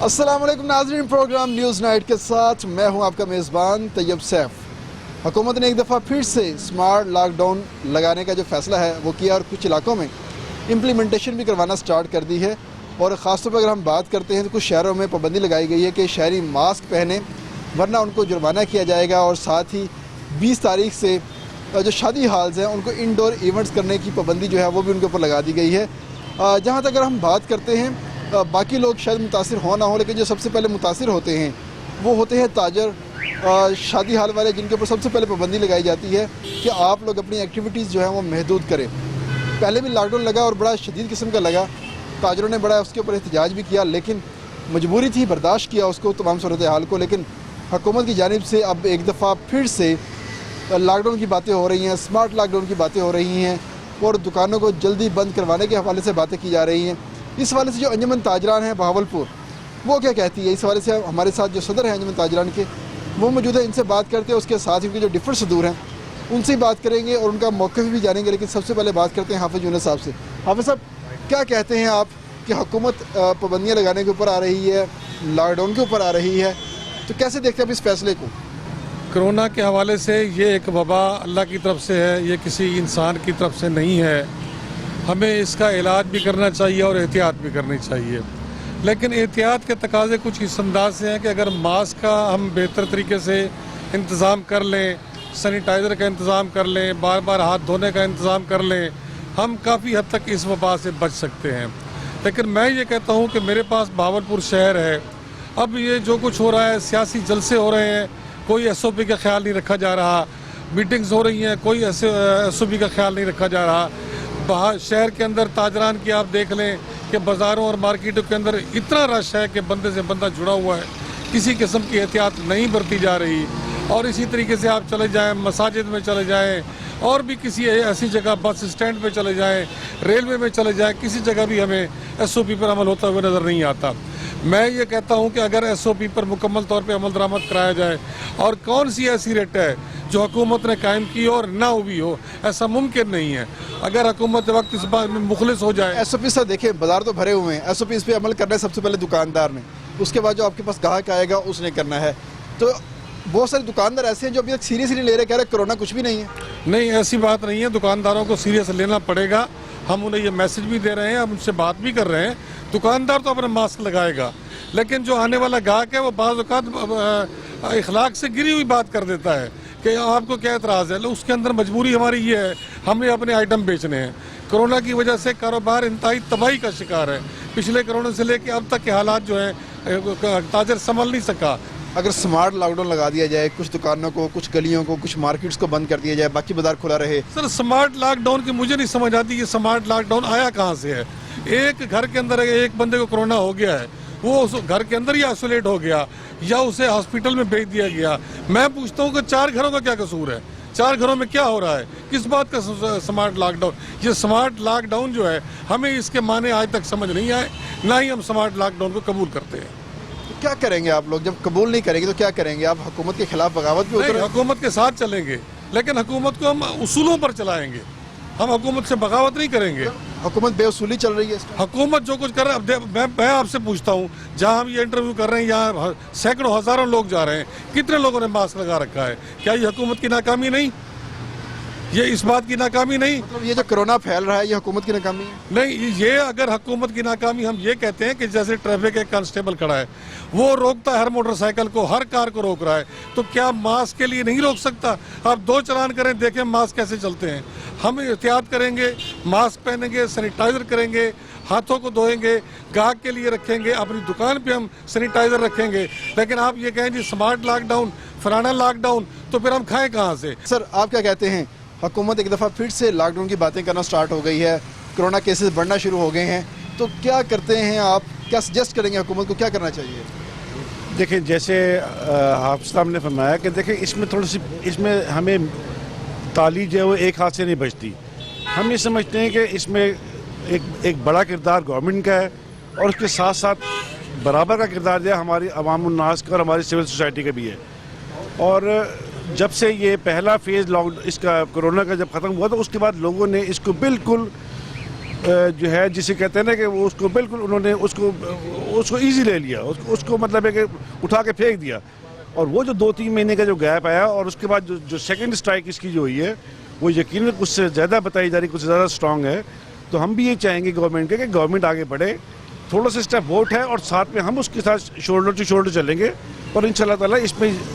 अस्सलाम वालेकुम नाज़रीन, प्रोग्राम न्यूज़ नाइट के साथ मैं हूं आपका मेज़बान तैयब सैफ। हुकूमत ने एक दफ़ा फिर से स्मार्ट लॉकडाउन लगाने का जो फ़ैसला है वो किया और कुछ इलाकों में इम्प्लीमेंटेशन भी करवाना स्टार्ट कर दी है। और ख़ास तौर पर अगर हम बात करते हैं तो कुछ शहरों में पाबंदी लगाई गई है कि शहरी मास्क पहने वरना उनको जुर्माना किया जाएगा। और साथ ही 20 तारीख से जो शादी हाल्स हैं उनको इंडोर इवेंट्स करने की पाबंदी जो है वो भी उनके ऊपर लगा दी गई है। जहाँ तक अगर हम बात करते हैं बाकी लोग शायद मुतासिर हो ना हो, लेकिन जो सबसे पहले मुतासिर होते हैं वो होते हैं ताजर, शादी हाल वाले, जिनके ऊपर सबसे पहले पाबंदी लगाई जाती है कि आप लोग अपनी एक्टिविटीज़ जो है वो महदूद करें। पहले भी लॉकडाउन लगा और बड़ा शदीद किस्म का लगा, ताजरों ने बड़ा उसके ऊपर एहतजाज भी किया, लेकिन मजबूरी थी, बर्दाश्त किया उसको, तमाम सूरत हाल को। लेकिन हुकूमत की जानिब से अब एक दफ़ा फिर से लॉकडाउन की बातें हो रही हैं, स्मार्ट लॉकडाउन की बातें हो रही हैं और दुकानों को जल्दी बंद करवाने के हवाले से बातें की जा रही हैं। इस हवाले से जो अंजुमन ताजरान है बहावलपुर, वो क्या कहती है इस हवाले से? हमारे साथ जो सदर हैं अंजुमन ताजरान के, वो मौजूद है, इनसे बात करते हैं। उसके साथ ही उनके जो डिफरेंट सदूर हैं उनसे बात करेंगे और उनका मौक़िफ़ भी जानेंगे। लेकिन सबसे पहले बात करते हैं हाफिज़ यूनुस साहब से। हाफिज़ साहब, क्या कहते हैं आप कि हुकूमत पाबंदियाँ लगाने के ऊपर आ रही है, लॉकडाउन के ऊपर आ रही है, तो कैसे देखते हैं आप इस फैसले को? कोरोना के हवाले से ये एक वबा अल्लाह की तरफ से है, ये किसी इंसान की तरफ से नहीं है। हमें इसका इलाज भी करना चाहिए और एहतियात भी करनी चाहिए, लेकिन एहतियात के तकाज़े कुछ इस अंदाज से हैं कि अगर मास्क का हम बेहतर तरीके से इंतज़ाम कर लें, सैनिटाइज़र का इंतज़ाम कर लें, बार बार हाथ धोने का इंतज़ाम कर लें, हम काफ़ी हद तक इस वबा से बच सकते हैं। लेकिन मैं ये कहता हूँ कि मेरे पास बहावलपुर शहर है, अब ये जो कुछ हो रहा है, सियासी जलसे हो रहे हैं, कोई SOP का ख्याल नहीं रखा जा रहा, मीटिंग्स हो रही हैं, कोई SOP का ख्याल नहीं रखा जा रहा। बाहर शहर के अंदर ताजरान की आप देख लें कि बाज़ारों और मार्केटों के अंदर इतना रश है कि बंदे से बंदा जुड़ा हुआ है, किसी किस्म की एहतियात नहीं बरती जा रही। और इसी तरीके से आप चले जाएं, मसाजिद में चले जाएं और भी किसी ऐसी जगह, बस स्टैंड पे चले जाएं, रेलवे में चले जाएं, किसी जगह भी हमें SOP पर अमल होता हुआ नज़र नहीं आता। मैं ये कहता हूँ कि अगर SOP पर मुकम्मल तौर पे अमल दरामद कराया जाए, और कौन सी ऐसी रेट है जो हुकूमत ने कायम की और ना हुई हो, ऐसा मुमकिन नहीं है। अगर हुकूमत वक्त इस बात में मुखलिस हो जाए। SOP से देखें, बाजार तो भरे हुए हैं, SOP पे अमल करना है सबसे पहले दुकानदार ने, उसके बाद जो आपके पास ग्राहक आएगा उसने करना है। तो बहुत सारे दुकानदार ऐसे हैं जो अभी तक सीरियस नहीं ले रहे, कह रहे कोरोना कुछ भी नहीं है। नहीं, ऐसी बात नहीं है, दुकानदारों को सीरियस लेना पड़ेगा। हम उन्हें ये मैसेज भी दे रहे हैं, हम उनसे बात भी कर रहे हैं। दुकानदार तो अपना मास्क लगाएगा, लेकिन जो आने वाला ग्राहक है वो बाज़ औक़ात इखलाक से गिरी हुई बात कर देता है कि आपको क्या एतराज़ है। उसके अंदर मजबूरी हमारी ये है, हमने अपने आइटम बेचने हैं। कोरोना की वजह से कारोबार इंतहाई तबाही का शिकार है। पिछले कोरोना से लेकर अब तक के हालात जो हैं, ताजर संभल नहीं सका। अगर स्मार्ट लॉकडाउन लगा दिया जाए, कुछ दुकानों को, कुछ गलियों को, कुछ मार्केट्स को बंद कर दिया जाए, बाकी बाजार खुला रहे। सर, स्मार्ट लॉकडाउन की मुझे नहीं समझ आती कि स्मार्ट लॉकडाउन आया कहाँ से है। एक घर के अंदर एक बंदे को कोरोना हो गया है, वो उस घर के अंदर ही आइसोलेट हो गया या उसे हॉस्पिटल में भेज दिया गया। मैं पूछता हूँ कि 4 घरों का क्या कसूर है? 4 घरों में क्या हो रहा है? किस बात का स्मार्ट लॉकडाउन? ये स्मार्ट लॉकडाउन जो है, हमें इसके माने आज तक समझ नहीं आए, ना ही हम स्मार्ट लॉकडाउन को कबूल करते हैं। तो क्या करेंगे आप लोग जब कबूल नहीं करेंगे? तो क्या करेंगे आप? हुकूमत के खिलाफ बगावत भी उतरेंगे? हुकूमत के साथ चलेंगे, लेकिन हुकूमत को हम उसूलों पर चलाएंगे, हम हुकूमत से बगावत नहीं करेंगे। हुकूमत बेउसूली चल रही है। हुकूमत जो कुछ कर रहा है, अब मैं आपसे पूछता हूँ, जहाँ हम ये इंटरव्यू कर रहे हैं, यहाँ सैकड़ों हज़ारों लोग जा रहे हैं, कितने लोगों ने मास्क लगा रखा है? क्या ये हुकूमत की नाकामी नहीं? ये इस बात की नाकामी नहीं? मतलब ये जो कोरोना फैल रहा है ये हुकूमत की नाकामी है? नहीं, ये अगर हुकूमत की नाकामी, हम ये कहते हैं कि जैसे ट्रैफिक एक कांस्टेबल खड़ा है, वो रोकता है हर मोटरसाइकिल को, हर कार को रोक रहा है, तो क्या मास्क के लिए नहीं रोक सकता? आप 2 चलान करें, देखें मास्क कैसे चलते हैं। हम एहतियात करेंगे, मास्क पहनेंगे, सैनिटाइज़र करेंगे, हाथों को धोएंगे, ग्राहक के लिए रखेंगे, अपनी दुकान पे हम सैनिटाइज़र रखेंगे। लेकिन आप ये कहें जी स्मार्ट लॉकडाउन, फलाना लॉकडाउन, तो फिर हम खाएं कहाँ से? सर, आप क्या कहते हैं? हुकूमत एक दफ़ा फिर से लॉकडाउन की बातें करना स्टार्ट हो गई है, कोरोना केसेस बढ़ना शुरू हो गए हैं, तो क्या करते हैं आप? क्या सजेस्ट करेंगे हुकूमत को, क्या करना चाहिए? देखिए, जैसे हाफिज़ साहब ने फरमाया कि देखिए इसमें थोड़ी सी, इसमें हमें ताली जो है वो एक हाथ से नहीं बचती। हम ये समझते हैं कि इसमें एक बड़ा किरदार गवर्नमेंट का है और उसके साथ साथ बराबर का किरदार जो है हमारी अवाम उन्नास का और हमारी सिविल सोसाइटी का भी है। और जब से ये पहला फेज़ इसका कोरोना का जब ख़त्म हुआ तो उसके बाद लोगों ने इसको बिल्कुल جو ہے جسے کہتے ہیں نا کہ وہ اس کو بالکل انہوں نے اس کو ایزی لے لیا, اس کو مطلب ہے کہ اٹھا کے پھینک دیا. اور وہ جو 2-3 مہینے کا جو گیپ آیا اور اس کے بعد جو سیکنڈ اسٹرائک اس کی جو ہوئی ہے وہ یقیناً کچھ سے زیادہ بتائی جا رہی, کچھ سے زیادہ اسٹرانگ ہے. تو ہم بھی یہ چاہیں گے گورنمنٹ کے کہ گورنمنٹ آگے بڑھے, تھوڑا سا اسٹیپ ووٹ ہے اور ساتھ میں ہم اس کے ساتھ شولڈر ٹو شولڈر چلیں گے. اور انشاءاللہ تعالیٰ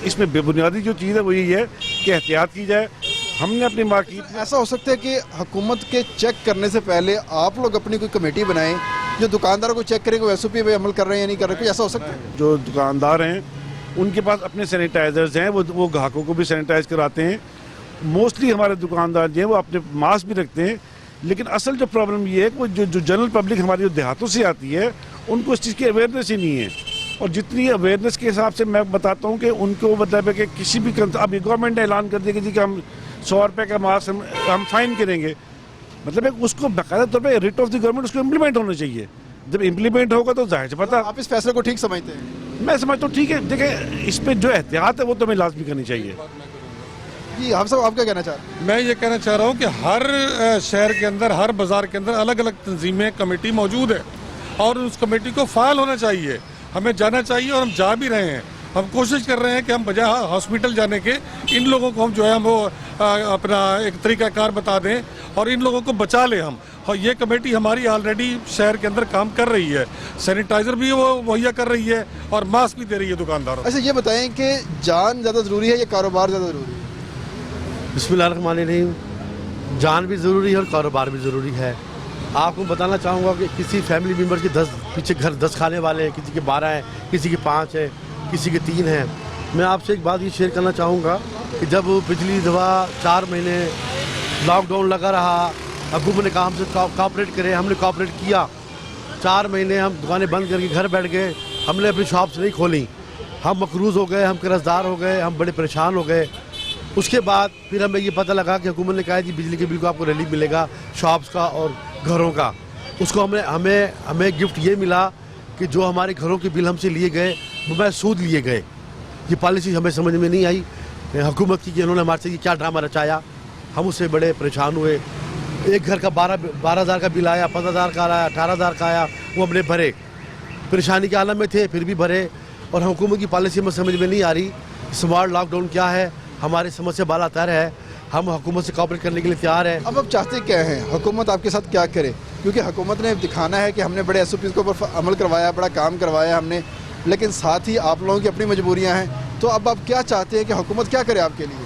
اس میں بے بنیادی جو چیز ہے وہ یہی ہے کہ احتیاط کی جائے. ہم نے اپنی مارکیٹ ایسا ہو سکتا ہے کہ حکومت کے چیک کرنے سے پہلے آپ لوگ اپنی کوئی کمیٹی بنائیں جو دکانداروں کو چیک کرے کہ وہ ایس او پی پہ عمل کر رہے ہیں یا نہیں کر رہے, کوئی ایسا ہو سکتا ہے؟ جو دکاندار ہیں ان کے پاس اپنے سینیٹائزرز ہیں, وہ گاہکوں کو بھی سینیٹائز کراتے ہیں. موسٹلی ہمارے دکاندار جو ہیں وہ اپنے ماسک بھی رکھتے ہیں. لیکن اصل جو پرابلم یہ ہے کہ وہ جو جنرل پبلک ہماری جو دیہاتوں سے آتی ہے ان کو اس چیز کی اویئرنیس ہی نہیں ہے. اور جتنی اویئرنیس کے حساب سے میں بتاتا ہوں کہ ان کو مطلب ہے کہ کسی بھی اب گورنمنٹ نے اعلان کر دیا کہ ہم 100 روپے کا ماسک ہم فائن کریں گے. مطلب ہے اس کو باقاعدہ طور پہ ریٹ آف دی گورنمنٹ اس کو امپلیمنٹ ہونا چاہیے. جب امپلیمنٹ ہوگا تو ظاہر سے پتہ. آپ اس فیصلے کو ٹھیک سمجھتے ہیں؟ میں سمجھتا ہوں ٹھیک ہے. دیکھیں اس پہ جو احتیاط ہے وہ تو ہمیں لازمی کرنی چاہیے. جی آپ صاحب آپ کیا کہنا چاہ رہے ہیں؟ میں یہ کہنا چاہ رہا ہوں کہ ہر شہر کے اندر, ہر بازار کے اندر الگ الگ تنظیمیں, کمیٹی موجود ہے اور اس کمیٹی کو فعال ہونا چاہیے. ہمیں جانا چاہیے اور ہم جا بھی رہے ہیں. ہم کوشش کر رہے ہیں کہ ہم بجائے ہاسپٹل جانے کے ان لوگوں کو ہم جو ہے ہم وہ اپنا ایک طریقہ کار بتا دیں اور ان لوگوں کو بچا لیں ہم. اور یہ کمیٹی ہماری آلریڈی شہر کے اندر کام کر رہی ہے, سینیٹائزر بھی وہ مہیا کر رہی ہے اور ماسک بھی دے رہی ہے دکانداروں. اچھا یہ بتائیں کہ جان زیادہ ضروری ہے یا کاروبار زیادہ ضروری ہے؟ بسم اللہ الرحمن الرحیم. جان بھی ضروری ہے اور کاروبار بھی ضروری ہے. آپ کو بتانا چاہوں گا کہ کسی فیملی ممبر کے 10 پیچھے گھر 10 کھانے والے ہیں, کسی کے 12 ہیں, کسی کے 5 ہیں, کسی کے 3 ہیں. میں آپ سے ایک بات یہ شیئر کرنا چاہوں گا کہ جب پچھلی دفعہ 4 مہینے لاک ڈاؤن لگا رہا, حکومت نے کہا ہم سے کوآپریٹ کرے, ہم نے کوآپریٹ کیا. 4 مہینے ہم دکانیں بند کر کے گھر بیٹھ گئے, ہم نے اپنی شاپس نہیں کھولیں. ہم مقروض ہو گئے, ہم قرض دار ہو گئے, ہم بڑے پریشان ہو گئے. اس کے بعد پھر ہمیں یہ پتہ لگا کہ حکومت نے کہا جی بجلی کے بل کو آپ کو ریلیف ملے گا شاپس کا اور گھروں کا. اس کو ہمیں گفٹ یہ ملا کہ جو ہمارے گھروں کے بل ہم سے لیے گئے وہ سود لیے گئے. یہ پالیسی ہمیں سمجھ میں نہیں آئی حکومت کی کہ انہوں نے ہمارے سے یہ کیا ڈرامہ رچایا. ہم اس سے بڑے پریشان ہوئے. ایک گھر کا 12,000 کا بل آیا, 15,000 کا آیا, 18,000 کا آیا, وہ ہم نے بھرے. پریشانی کے عالم میں تھے پھر بھی بھرے. اور حکومت کی پالیسی ہمیں سمجھ میں نہیں آ رہی. اسمارٹ لاک ڈاؤن کیا ہے, ہماری سمجھ سے بالا تر ہے. ہم حکومت سے کوآپریٹ کرنے کے لیے تیار ہیں. اب آپ چاہتے کیا ہیں حکومت آپ کے ساتھ کیا کرے؟ کیونکہ حکومت نے دکھانا ہے کہ ہم نے بڑے ایس او پیز کے اوپر عمل کروایا, بڑا کام کروایا ہم نے, لیکن ساتھ ہی آپ لوگوں کی اپنی مجبوریاں ہیں. تو اب آپ کیا چاہتے ہیں کہ حکومت کیا کرے آپ کے لیے؟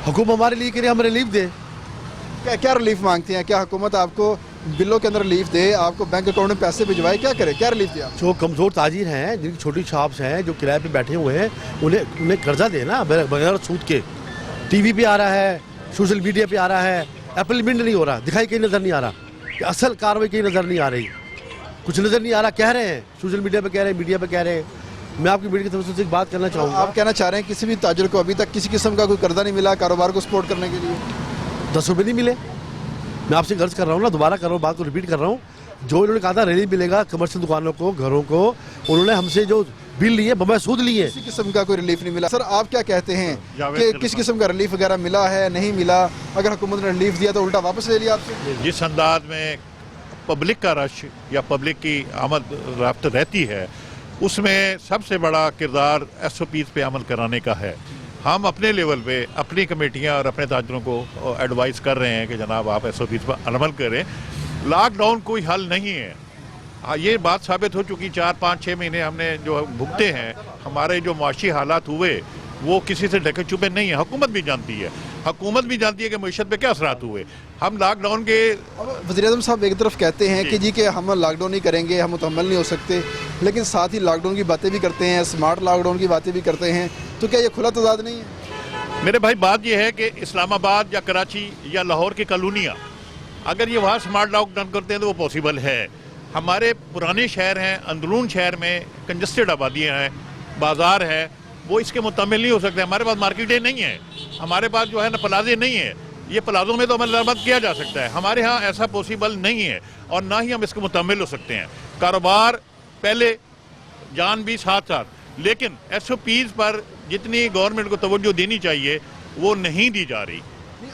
حکومت ہمارے لیے کرے, ہم ریلیف دے. کیا ریلیف مانگتے ہیں؟ کیا حکومت آپ کو بلوں کے اندر ریلیف دے, آپ کو بینک اکاؤنٹ میں پیسے بھجوائے, کیا کرے, کیا ریلیف دے آپ؟ جو کمزور تاجر ہیں, جن کی چھوٹی شاپس ہیں, جو کرائے پہ بیٹھے ہوئے ہیں, انہیں قرضہ دے نا بغیر سود کے. ٹی وی پہ آ رہا ہے, سوشل میڈیا پہ آ رہا ہے, امپلیمنٹ نہیں ہو رہا, دکھائی کہیں نظر نہیں آ رہا, کہ اصل کاروائی کہیں نظر نہیں آ رہی, کچھ نظر نہیں آ رہا. کہہ رہے ہیں سوشل میڈیا پہ کہہ رہے ہیں, میڈیا پہ کہہ رہے ہیں. میں آپ کی میڈیا کی طرف سے ایک بات کرنا چاہوں گا. آپ کہنا چاہ رہے ہیں کسی بھی تاجر کو ابھی تک کسی قسم کا کوئی قرضہ نہیں ملا کاروبار کو سپورٹ کرنے کے لیے؟ 10 روپے نہیں ملے. میں آپ سے غرض کر رہا ہوں نا, دوبارہ کر رہا ہوں, بات کو ریپیٹ کر رہا ہوں. جو انہوں نے کہا تھا ریلیف ملے گا کمرشل دکانوں کو, گھروں کو, انہوں نے ہم سے جو بل لیے بغیر سود لیے. کسی قسم کا کوئی ریلیف نہیں ملا. سر آپ کیا کہتے ہیں کہ کس قسم کا ریلیف وغیرہ ملا ہے, نہیں ملا؟ اگر حکومت نے ریلیف دیا تو الٹا واپس لے لیا آپ سے؟ جس انداز میں پبلک کا رش یا پبلک کی آمد رفت رہتی ہے اس میں سب سے بڑا کردار ایس او پیز پہ عمل کرانے کا ہے. ہم اپنے لیول پہ اپنی کمیٹیاں اور اپنے تاجروں کو ایڈوائز کر رہے ہیں کہ جناب آپ ایس او پیز پر عمل کریں. لاک ڈاؤن کوئی حل نہیں ہے. یہ بات ثابت ہو چکی, 4, 5, 6 مہینے ہم نے جو بھگتے ہیں, ہمارے جو معاشی حالات ہوئے وہ کسی سے ڈھکے چھپے نہیں ہیں. حکومت بھی جانتی ہے کہ معیشت پہ کیا اثرات ہوئے. ہم لاک ڈاؤن کے وزیر اعظم صاحب ایک طرف کہتے ہیں کہ کہ ہم لاک ڈاؤن نہیں کریں گے, ہم مکمل نہیں ہو سکتے, لیکن ساتھ ہی لاک ڈاؤن کی باتیں بھی کرتے ہیں, اسمارٹ لاک ڈاؤن کی باتیں بھی کرتے ہیں. تو کیا یہ کھلا تضاد نہیں ہے؟ میرے بھائی بات یہ ہے کہ اسلام آباد یا کراچی یا لاہور کی کالونیاں اگر یہ وہاں اسمارٹ لاک ڈاؤن کرتے ہیں تو وہ پاسبل ہے. ہمارے پرانے شہر ہیں, اندرون شہر میں کنجسٹڈ آبادیاں ہیں, بازار ہے, وہ اس کے متعمل نہیں ہو سکتے. ہمارے پاس مارکیٹیں نہیں ہیں, ہمارے پاس جو ہے نا پلازے نہیں ہیں. یہ پلازوں میں تو عمل درآمد کیا جا سکتا ہے, ہمارے ہاں ایسا پاسبل نہیں ہے اور نہ ہی ہم اس کے متعمل ہو سکتے ہیں. کاروبار پہلے, جان بھی ساتھ ساتھ, لیکن ایس او پیز پر جتنی گورنمنٹ کو توجہ دینی چاہیے وہ نہیں دی جا رہی.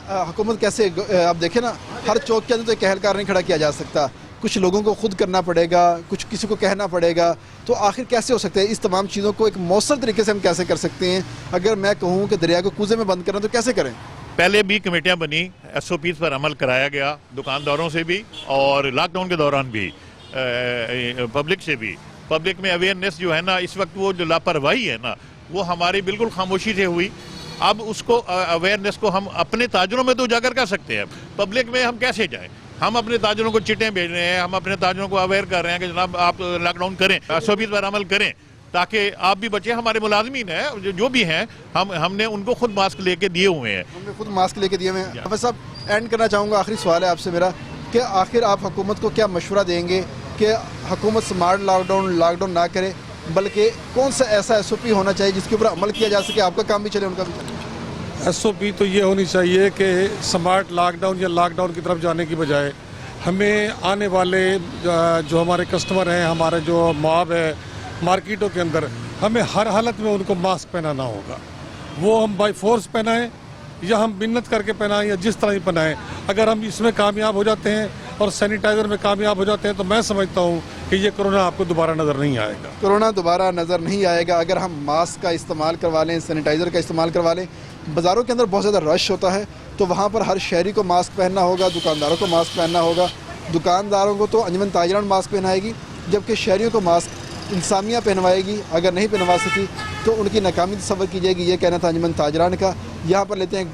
हुकूमत कैसे, आप देखें ना, हर चौक के अंदर तो एक कहलकार नहीं खड़ा किया जा सकता, कुछ लोगों को खुद करना पड़ेगा, कुछ किसी को कहना पड़ेगा, तो आखिर कैसे हो सकता है? इस तमाम चीज़ों को एक मौसर तरीके से हम कैसे कर सकते हैं? अगर मैं कहूँ कि दरिया को कूजे में बंद करना, तो कैसे करें? पहले भी कमेटियां बनी, SOPs पर अमल कराया गया, दुकानदारों से भी और लॉकडाउन के दौरान भी, पब्लिक से भी। पब्लिक में अवेयरनेस जो है ना, इस वक्त वो जो लापरवाही है ना, वो हमारी बिल्कुल खामोशी से हुई। अब उसको अवेयरनेस को हम अपने ताजरों में तो उजागर कर सकते हैं, पब्लिक में हम कैसे जाएं? हम अपने ताजरों को चिट्ठें भेज रहे हैं, हम अपने ताजरों को अवेयर कर रहे हैं कि जनाब आप लॉकडाउन करें, SOPs पर अमल करें, ताकि आप भी बचे। हमारे मुलाजमीन हैं जो भी हैं, हमने उनको खुद मास्क लेके दिए हुए हैं। हमने खुद मास्क लेके दिए हुए हैं। प्रोफेसर साहब, एंड करना चाहूँगा, आखिरी सवाल है आपसे मेरा कि आखिर आप हुकूमत को क्या मशवरा देंगे कि हुकूमत स्मार्ट लॉकडाउन ना करे, बल्कि कौन सा ऐसा SOP होना चाहिए जिसके ऊपर अमल किया जा सके, आपका काम भी चले, उनका भी चले? SOP तो ये होनी चाहिए कि स्मार्ट लॉकडाउन या लॉकडाउन की तरफ जाने की बजाय हमें आने वाले जो हमारे कस्टमर हैं, हमारे जो मॉब है मार्केटों के अंदर, हमें हर हालत में उनको मास्क पहनाना होगा। वो हम बाय फोर्स पहनाएं या हम मिन्नत करके पहनाएं या जिस तरह ही पहनाएं, अगर हम इसमें कामयाब हो जाते हैं और सैनिटाइज़र में कामयाब हो जाते हैं, तो मैं समझता हूँ कि ये कोरोना आपको दोबारा नज़र नहीं आएगा। कोरोना दोबारा नज़र नहीं आएगा अगर हम मास्क का इस्तेमाल करवा लें, सैनिटाइज़र का इस्तेमाल करवा लें। बाज़ारों के अंदर बहुत ज़्यादा रश होता है, तो वहाँ पर हर शहरी को मास्क पहनना होगा, दुकानदारों को मास्क पहनना होगा। दुकानदारों को तो अंजुमन ताजरान मास्क पहनाएगी, जबकि शहरियों को मास्क इंसामिया पहनवाएगी। अगर नहीं पहनवा सकी तो उनकी नाकामी तस्वर की जाएगी। ये कहना था अंजुमन ताजरान का। यहाँ पर लेते हैं एक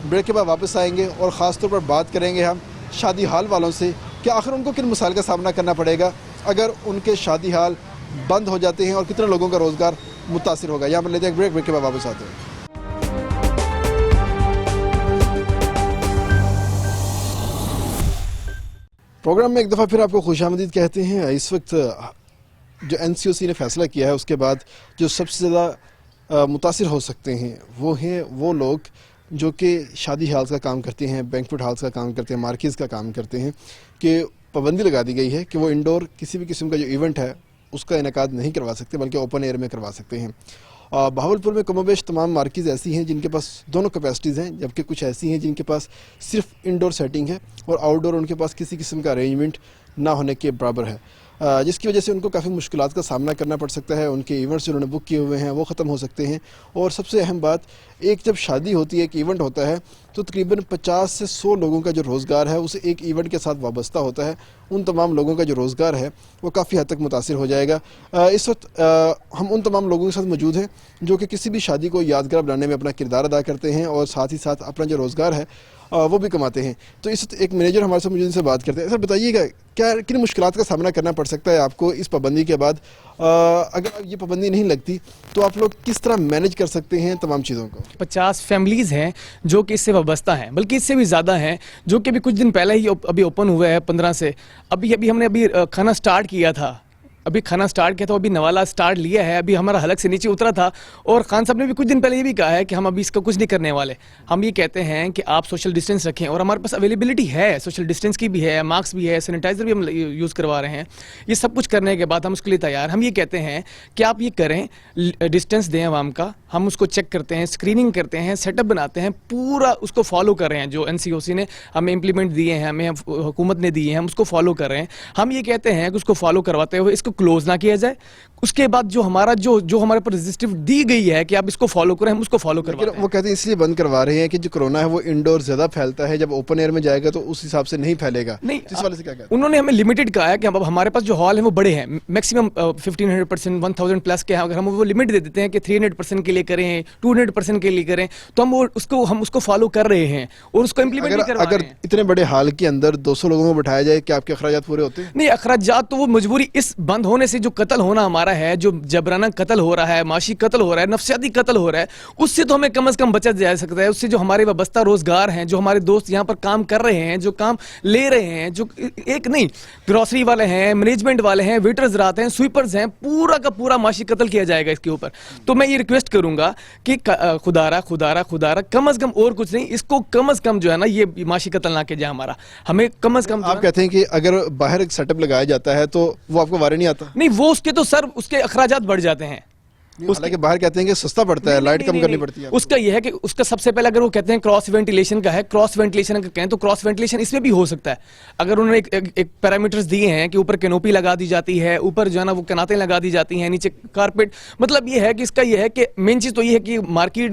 ब्रेक के बाद वापस आएंगे और ख़ास तौर पर बात करेंगे हम शादी हाल वालों से कि आखिर उनको किन मसाइल का सामना करना पड़ेगा अगर उनके शादी हाल बंद हो जाते हैं और कितने लोगों का रोज़गार मुतासिर होगा। यहाँ पर लेते हैं एक ब्रेक के बाद वापस आते हैं। प्रोग्राम में एक दफ़ा फिर आपको खुशामदीद कहते हैं। इस वक्त जो NCOC ने फैसला किया है, उसके बाद जो सबसे ज़्यादा मुतासिर हो सकते हैं वो हैं वो लोग जो कि शादी हाल्स का काम करते हैं, बैंक्वेट हाल्स का काम करते हैं, मार्केज़ का काम करते हैं, कि पाबंदी लगा दी गई है कि वो इंडोर किसी भी किस्म का जो इवेंट है उसका इनेकाद नहीं करवा सकते, बल्कि ओपन एयर में करवा सकते हैं। बहावलपुर में कमोबेश तमाम मार्केज़ ऐसी हैं जिनके पास दोनों कैपेसिटीज़ हैं, जबकि कुछ ऐसी हैं जिनके पास सिर्फ इंडोर सेटिंग है और आउटडोर उनके पास किसी किस्म का अरेंजमेंट ना होने के बराबर है, जिसकी वजह से उनको काफ़ी मुश्किलात का सामना करना पड़ सकता है। उनके इवेंट्स जो उन्होंने बुक किए हुए हैं वो ख़त्म हो सकते हैं। और सबसे अहम बात, एक जब शादी होती है, एक इवेंट होता है, तो तकरीबन 50 से 100 लोगों का जो रोज़गार है उसे एक इवेंट के साथ वाबस्ता होता है। उन तमाम लोगों का जो रोज़गार है वो काफ़ी हद तक मुतासिर हो जाएगा। इस वक्त हम उन तमाम लोगों के साथ मौजूद हैं जो कि किसी भी शादी को यादगार बनाने में अपना किरदार अदा करते हैं और साथ ही साथ अपना जो रोज़गार है वो भी कमाते हैं। तो इस एक मैनेजर हमारे साथ मौजूद, इनसे बात करते हैं। सर बताइएगा, क्या किन मुश्किलात का सामना करना पड़ सकता है आपको इस पाबंदी के बाद? अगर ये पाबंदी नहीं लगती तो आप लोग किस तरह मैनेज कर सकते हैं तमाम चीज़ों को? 50 फैमिलीज़ हैं जो कि इससे वाबस्ता हैं, बल्कि इससे भी ज़्यादा हैं जो कि अभी कुछ दिन पहले ही अभी ओपन हुआ है 15 से। अभी हमने खाना स्टार्ट किया था, तो अभी नवाला स्टार्ट लिया है, अभी हमारा हलक से नीचे उतरा था। और खान साहब ने भी कुछ दिन पहले ये भी कहा है कि हम अभी इसका कुछ नहीं करने वाले। हम ये कहते हैं कि आप सोशल डिस्टेंस रखें, और हमारे पास अवेलेबिलिटी है, सोशल डिस्टेंस की भी है, मास्क भी है, सैनिटाइज़र भी हम यूज़ करवा रहे हैं। ये सब कुछ करने के बाद हम उसके लिए तैयार। हम ये कहते हैं कि आप ये करें, डिस्टेंस दें आवाम का, हम उसको चेक करते हैं, स्क्रीनिंग करते हैं, सेटअप बनाते हैं, पूरा उसको फॉलो कर रहे हैं। जो NCOC ने हमें इम्प्लीमेंट दिए हैं, हमें हुकूमत ने दिए हैं, हम उसको फॉलो कर रहे हैं। हम ये कहते हैं कि उसको फॉलो करवाते हुए इसको क्लोज ना किया जाए। उसके बाद जो हमारा जो हमारे पर रजिस्ट्रिव दी गई है कि आप इसको फॉलो करें, हम उसको फॉलो करवाते हैं। वो कहते हैं इसलिए बंद करवा रहे हैं कि जो कोरोना है वो इंडोर ज़्यादा फैलता है, जब ओपन एयर में जाएगा तो उस हिसाब से नहीं फैलेगा। नहीं, इस वाले से क्या कहते हैं? उन्होंने हमें लिमिटेड कहा है कि अब हमारे पास जो हॉल है वो बड़े हैं, मैक्सिमम 1500%, 1000 प्लस के हैं। अगर हम वो लिमिट दे देते हैं कि 300% के लिए करें, 200% के लिए करें, तो हम उसको फॉलो कर रहे हैं और उसको इम्प्लीमेंट भी करवा रहे हैं। अगर इतने बड़े हॉल के अंदर 200 लोगों को बिठाया जाए, क्या आपके अखराजात पूरे होते हैं? नहीं, अखराजात तो वो मजबूरी, इस बंद होने से जो कत्ल होना हमारा है, जो जबराना कत्ल हो रहा है, माशी कत्ल हो रहा है, नफसियाती कत्ल हो रहा है, उससे तो हमें कम से कम बचा जा सकता है। उससे जो हमारे वाबस्ता रोजगार हैं, जो हमारे दोस्त यहाँ पर काम कर रहे हैं, जो काम ले रहे हैं, जो एक नहीं, ग्रोसरी वाले हैं, मैनेजमेंट वाले हैं, वेटर्स रात हैं, स्वीपर्स हैं, पूरा का पूरा माशी कत्ल किया जाएगा इसके ऊपर। तो मैं ये रिक्वेस्ट करूंगा कि खुदारा कम से कम, और कुछ नहीं, इसको कम से कम जो है ना, ये माशी कत्ल ना किया जाए हमारा। हमें कम से कम। आप कहते हैं कि अगर बाहर एक सेटअप लगाया जाता है तो वो आपको वारे नहीं आता? नहीं, वो उसके तो सर उसके अखराजात बढ़ जाते हैं। हालांकि बाहर कहते हैं कि सस्ता पड़ता है, लाइट कम करनी पड़ती है। उसका यह है कि उसका सबसे पहले अगर वो कहते हैं क्रॉस वेंटिलेशन का है, क्रॉस वेंटिलेशन अगर कहें तो क्रॉस वेंटिलेशन इसमें भी हो सकता है। अगर उन्होंने एक पैरामीटर्स दिए हैं कि ऊपर कैनोपी लगा दी जाती है, ऊपर जो है ना वो कनातें लगा दी जाती हैं, नीचे कारपेट, मतलब ये है कि इसका ये है कि मेन चीज़ तो ये है कि मार्केट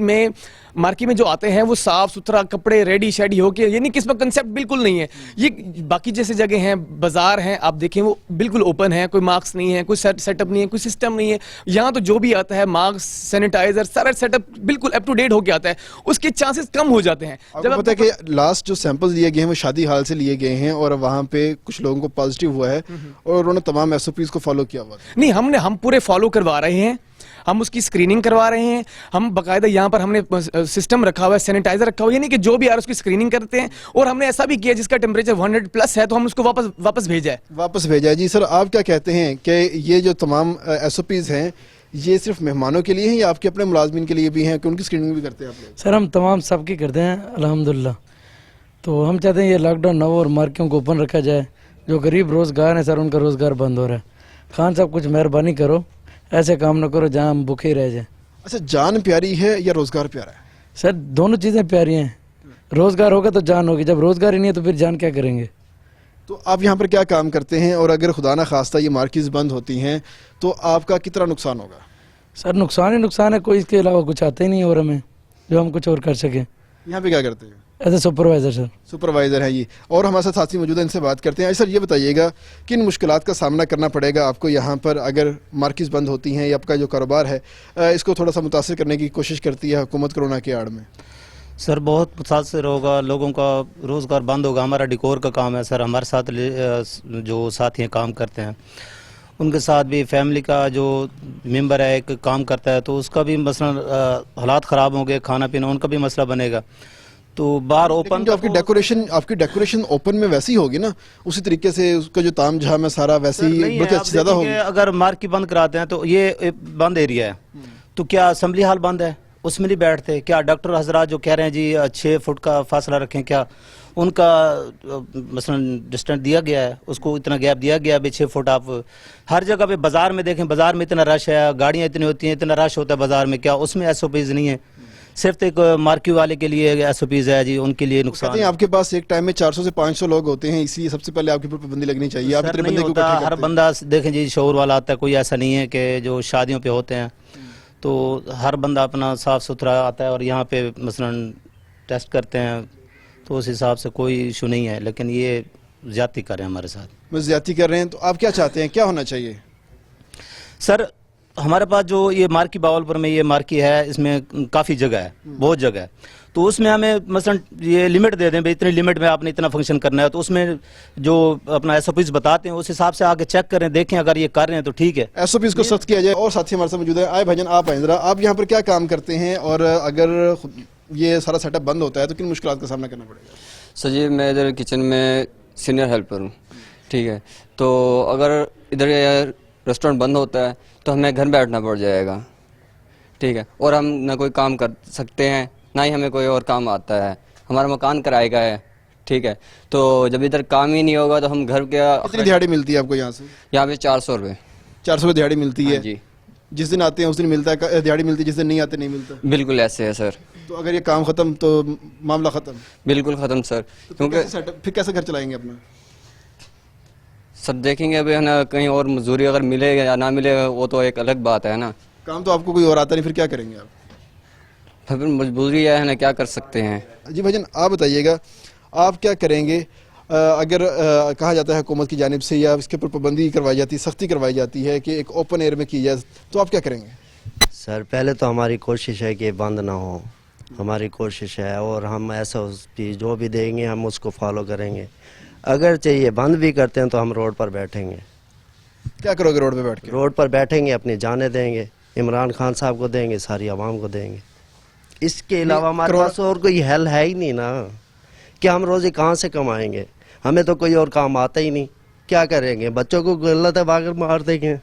में जो आते हैं वो साफ सुथरा कपड़े रेडी शेडी हो के, यानी कि इसमें कंसेप्ट बिल्कुल नहीं है। ये बाकी जैसे जगह हैं, बाजार हैं, आप देखें वो बिल्कुल ओपन है, कोई मास्क नहीं है, कोई सेटअप नहीं है, कोई सिस्टम नहीं है। यहाँ तो जो भी आता है मास्क, सैनिटाइजर, सारा सेटअप बिल्कुल अप टू डेट होके आता है, उसके चांसेस कम हो जाते हैं। आपको पता है कि लास्ट जो सैंपल्स लिए गए हैं वो शादी हाल से लिए गए हैं और वहाँ पे कुछ लोगों को पॉजिटिव हुआ है और उन्होंने तमाम एसओपीज को फॉलो किया हुआ है। नहीं, हम पूरे फॉलो करवा रहे हैं, हम उसकी स्क्रीनिंग करवा रहे हैं, हम बाकायदा यहाँ पर हमने सिस्टम रखा हुआ है, सैनिटाइजर रखा हुआ है, यानी कि जो भी आ रहा है उसकी स्क्रीनिंग करते हैं। और हमने ऐसा भी किया जिसका टेम्परेचर 100+ है तो हम उसको वापस भेजा है। जी सर, आप क्या कहते हैं कि ये जो तमाम एसओपीज हैं ये सिर्फ मेहमानों के लिए हैं या आपके अपने मुलाजमीन के लिए भी हैं कि उनकी स्क्रीनिंग भी करते हैं आप लोग? सर हम तमाम सबकी करते हैं अल्हम्दुलिल्लाह। तो हम चाहते हैं ये लॉकडाउन ना हो और मार्केटों को ओपन रखा जाए। जो गरीब रोज़गार है सर उनका रोज़गार बंद हो रहा है। खान साहब कुछ मेहरबानी करो, ऐसे काम ना करो जहाँ हम भूखे रह जाए। अच्छा, जान प्यारी है या रोज़गार प्यारा है? सर दोनों चीज़ें प्यारी हैं। रोज़गार होगा तो जान होगी, जब रोज़गार ही नहीं है तो फिर जान क्या करेंगे। तो आप यहाँ पर क्या काम करते हैं और अगर खुदा ना खास्ता ये मार्केट्स बंद होती हैं तो आपका कितना नुकसान होगा? सर नुकसान ही नुकसान है, कोई इसके अलावा कुछ आता ही नहीं और हमें जो हम कुछ और कर सकें। यहाँ पे क्या करते हैं? As a supervisor sir. Supervisor है ये। और हमारे साथ साथी मौजूद है, इनसे बात करते हैं। सर ये बताइएगा किन मुश्किलात का सामना करना पड़ेगा आपको यहाँ पर अगर मार्केट्स बंद होती हैं या आपका जो कारोबार है इसको थोड़ा सा मुतासर करने की कोशिश करती है हुकूमत कोरोना की आड़ में? सर बहुत मुतासर होगा, लोगों का रोज़गार बंद होगा। हमारा डिकोर का काम है सर, हमारे साथ जो साथी हैं काम करते हैं उनके साथ भी फैमिली का जो मेंबर है एक काम करता है तो उसका भी मसलन हालात ख़राब होंगे, खाना पीना उनका भी मसला बनेगा। तो बाहर ओपन जो आपकी डेकोरेशन ओपन में वैसी होगी ना, उसी तरीके से उसका जो ताम झाम है सारा वैसे ही बल्कि अच्छी ज़्यादा होगी। अगर मार्केट बंद कराते हैं तो ये बंद एरिया है, तो क्या असेंबली हॉल बंद है उसमें नहीं बैठते? क्या डॉक्टर हजरात जो कह रहे हैं जी 6 फुट का फासला रखें, क्या उनका मसलन डिस्टेंस दिया गया है, उसको इतना गैप दिया गया है 6 फुट? आप हर जगह पे बाजार में देखें, बाजार में इतना रश है, गाड़ियाँ इतनी होती हैं, इतना रश होता है बाजार में, क्या उसमें एसओपीज नहीं है? सिर्फ एक मार्केट वाले के लिए एसओपीज है जी, उनके लिए नुकसान। आपके पास एक टाइम में 400 से 500 लोग होते हैं, इसलिए सबसे पहले आपके ऊपर पाबंदी लगनी चाहिए। आप इतने बंदे को हर बंदा देखें जी शोर वाला आता है, कोई ऐसा नहीं है कि जो शादियों पे होते हैं तो हर बंदा अपना साफ सुथरा आता है और यहाँ पे मसलन टेस्ट करते हैं, तो उस हिसाब से कोई इशू नहीं है। लेकिन ये ज्यादती कर रहे हैं हमारे साथ। बस ज्यादती कर रहे हैं, तो आप क्या चाहते हैं, क्या होना चाहिए? सर हमारे पास जो ये मार्की बावलपुर में ये मार्की है, इसमें काफ़ी जगह है, बहुत जगह है, तो उसमें हमें मसलन ये लिमिट दे दें भाई इतनी लिमिट में आपने इतना फंक्शन करना है, तो उसमें जो अपना एसओपीज बताते हैं उस हिसाब से आके चेक करें, देखें अगर ये कर रहे हैं तो ठीक है, एसओपीज को सख्त किया जाए। और साथी हमारे साथ मौजूद है, आए भाईजान आप आए जरा, आप यहाँ पर क्या काम करते हैं और अगर ये सारा सेटअप बंद होता है तो किन मुश्किलात का सामना करना पड़ेगा? सर जी मैं इधर किचन में सीनियर हेल्पर हूँ, ठीक है, तो अगर इधर रेस्टोरेंट बंद होता है तो हमें घर बैठना पड़ जाएगा, ठीक है, और हम ना कोई काम कर सकते हैं ना ही हमें कोई और काम आता है। हमारा मकान किराए का है, ठीक है, तो जब इधर काम ही नहीं होगा तो हम घर क्या। कितनी दिहाड़ी मिलती है आपको यहाँ से? यहाँ पे 400 रुपये। 400 रुपये दिहाड़ी मिलती है जी। जिस दिन आते हैं उस दिन मिलता है दिहाड़ी मिलती है, जिस दिन नहीं आते नहीं मिलता? बिल्कुल ऐसे है सर। तो अगर ये काम खत्म तो मामला खत्म? बिल्कुल ख़त्म सर, क्योंकि फिर कैसे घर चलाएंगे अपना? सब देखेंगे अभी है ना, कहीं और मजदूरी अगर मिलेगा या ना मिलेगा वो तो एक अलग बात है ना। काम तो आपको कोई और आता नहीं, फिर क्या करेंगे आप? फिर मजबूरी है ना, क्या कर सकते हैं। जी भाईजान आप बताइएगा आप क्या करेंगे अगर कहा जाता है हुकूमत की जानिब से या इसके ऊपर पाबंदी करवाई जाती है, सख्ती करवाई जाती है कि एक ओपन एयर में की जाए, तो आप क्या करेंगे? सर पहले तो हमारी कोशिश है कि बंद ना हो, हमारी कोशिश है, और हम ऐसा जो भी देंगे हम उसको फॉलो करेंगे। अगर चाहिए बंद भी करते हैं तो हम रोड पर बैठेंगे। क्या करोगे रोड पे बैठ के? रोड पर बैठेंगे, अपनी जाने देंगे, इमरान खान साहब को देंगे, सारी आवाम को देंगे। इसके अलावा हमारे पास और कोई हल है ही नहीं ना, कि हम रोज़ी कहाँ से कमाएंगे? हमें तो कोई और काम आता ही नहीं, क्या करेंगे? बच्चों को गलत है मार देंगे,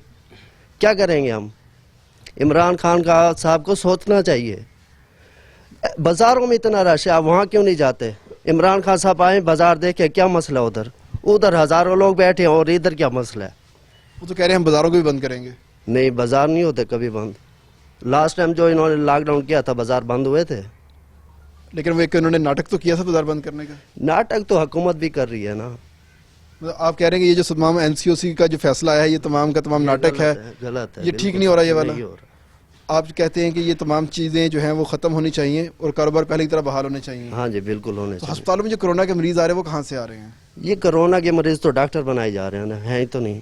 क्या करेंगे हम? इमरान खान का साहब को सोचना चाहिए। बाज़ारों में इतना रश है, आप वहाँ क्यों नहीं जाते? इमरान खान साहब आए बाजार देखे, क्या मसला उधर हज़ारों लोग बैठे हैं और इधर क्या मसला है? वो तो कह रहे हैं हम बाज़ारों को भी बंद करेंगे। नहीं, बाज़ार नहीं होते कभी बंद, लास्ट टाइम जो इन्होंने लॉकडाउन किया था बाजार बंद हुए थे। लेकिन वो एक उन्होंने नाटक तो किया था बाजार बंद करने का। नाटक तो हुकूमत भी कर रही है ना। मतलब आप कह रहे हैं कि ये जो तमाम एनसीओसी का जो फैसला है ये तमाम का तमाम नाटक है, गलत है, ये ठीक नहीं हो रहा ये वाला। नहीं हो रहा। आप कहते हैं कि ये तमाम चीज़ें जो हैं वो ख़त्म होनी चाहिए और कारोबार पहले की तरह बहाल होने चाहिए। हाँ जी बिल्कुल होने तो चाहिए। अस्पतालों में जो कोरोना के मरीज आ रहे हैं वो कहाँ से आ रहे हैं? ये कोरोना के मरीज तो डॉक्टर बनाए जा रहे हैं ना, हैं ही तो नहीं।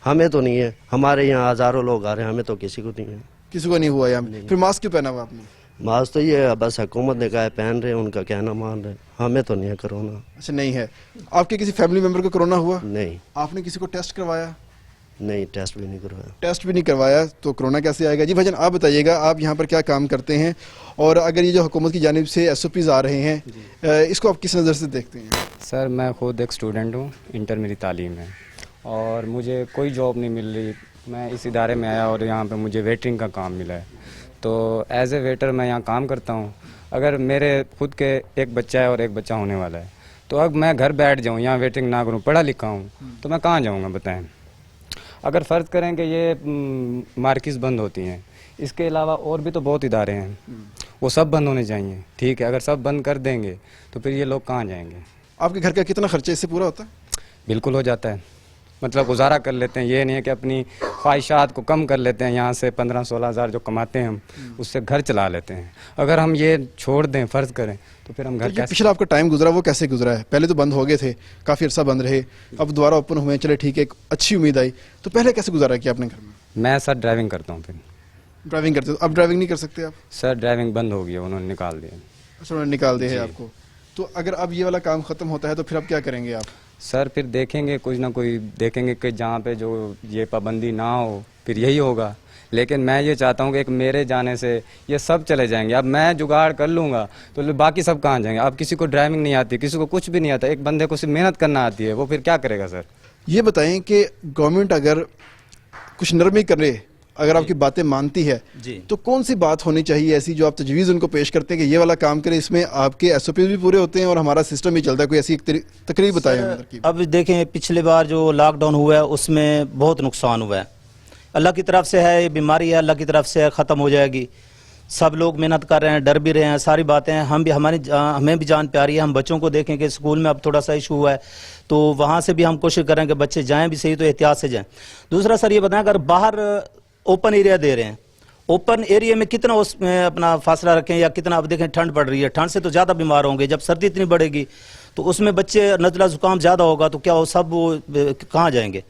हमें तो नहीं है, हमारे यहाँ हज़ारों लोग आ रहे हैं, हमें तो किसी को नहीं है। किसी को नहीं हुआ है। फिर मास्क क्यों पहना हुआ आपने? मास्क तो ये बस हुकूमत ने कहा है पहन रहे हैं, उनका कहना मान रहे हैं, हमें तो नहीं है कोरोना। अच्छा नहीं है। आपके किसी फैमिली मेम्बर को कोरोना हुआ? नहीं आपने किसी को टेस्ट करवाया? नहीं, टेस्ट भी नहीं करवाया। टेस्ट भी नहीं करवाया तो कोरोना कैसे आएगा? जी भाईजान आप बताइएगा, आप यहाँ पर क्या काम करते हैं और अगर ये जो हुकूमत की जानिब से SOPs आ रहे हैं इसको आप किस नज़र से देखते हैं? सर मैं खुद एक स्टूडेंट हूँ, इंटर मेरी तालीम है और मुझे कोई जॉब नहीं मिल रही। मैं इस इदारे में आया और यहाँ पे मुझे वेटरिंग का काम मिला है, तो एज ए वेटर मैं यहाँ काम करता हूँ। अगर मेरे खुद के एक बच्चा है और एक बच्चा होने वाला है, तो अब मैं घर बैठ जाऊँ, यहाँ वेटरिंग ना करूँ, पढ़ा लिखा हूँ, तो मैं कहाँ जाऊँगा बताएं। अगर फ़र्ज़ करें कि ये मार्केट्स बंद होती हैं, इसके अलावा और भी तो बहुत इदारे हैं, वो सब बंद होने चाहिए। ठीक है, अगर सब बंद कर देंगे तो फिर ये लोग कहाँ जाएंगे? आपके घर का कितना खर्चा इससे पूरा होता है? बिल्कुल हो जाता है, मतलब गुजारा कर लेते हैं। ये नहीं है कि अपनी ख्वाहिशात को कम कर लेते हैं, यहाँ से 15-16 हज़ार जो कमाते हैं हम उससे घर चला लेते हैं। अगर हम ये छोड़ दें, फ़र्ज़ करें, तो फिर हम घर तो कैसे? पिछला आपका टाइम गुजरा वो कैसे गुजरा है? पहले तो बंद हो गए थे, काफ़ी अर्सा बंद रहे, अब दोबारा ओपन हुए, चले ठीक है, एक अच्छी उम्मीद आई, तो पहले कैसे गुजारा किया आपने घर में? मैं सर ड्राइविंग करता हूँ। फिर ड्राइविंग करते हो, अब ड्राइविंग नहीं कर सकते आप? सर ड्राइविंग बंद हो गई है, उन्होंने निकाल दिया। अच्छा उन्होंने निकाल दिया है आपको। तो अगर अब ये वाला काम ख़त्म होता है तो फिर अब क्या करेंगे आप? सर फिर देखेंगे, कुछ ना कोई देखेंगे कि जहाँ पे जो ये पाबंदी ना हो फिर यही होगा। लेकिन मैं ये चाहता हूँ कि एक मेरे जाने से ये सब चले जाएंगे। अब मैं जुगाड़ कर लूँगा तो बाकी सब कहाँ जाएंगे? अब किसी को ड्राइविंग नहीं आती, किसी को कुछ भी नहीं आता, एक बंदे को सिर्फ मेहनत करना आती है, वो फिर क्या करेगा सर? ये बताएं कि गवर्नमेंट अगर कुछ नरमी करे, अगर आपकी बातें मानती है जी। तो कौन सी बात होनी चाहिए ऐसी जो आप तजवीज़ उनको पेश करते हैं कि ये वाला काम करें, इसमें आपके SOPs भी पूरे होते हैं और हमारा सिस्टम भी चलता है? कोई ऐसी एक तकरीब बताएं हमें तरकीब। अब देखें, पिछली बार जो लॉकडाउन हुआ है उसमें बहुत नुकसान हुआ है। अल्लाह की तरफ से है, ये बीमारी है अल्लाह की तरफ से, ख़त्म हो जाएगी। सब लोग मेहनत कर रहे हैं, डर भी रहे हैं, सारी बातें हैं। हम भी हमें भी जान प्यारी है। हम बच्चों को देखें कि स्कूल में अब थोड़ा सा इशू हुआ है, तो वहाँ से भी हम कोशिश करें कि बच्चे जाएँ भी सही तो एहतियात से जाएँ। दूसरा सर ये बताएं, अगर बाहर ओपन एरिया दे रहे हैं, ओपन एरिया में कितना उसमें अपना फासला रखें या कितना? अब देखें ठंड पड़ रही है, ठंड से तो ज़्यादा बीमार होंगे। जब सर्दी इतनी बढ़ेगी तो उसमें बच्चे नज़ला ज़ुकाम ज़्यादा होगा, तो क्या वो सब कहाँ जाएंगे?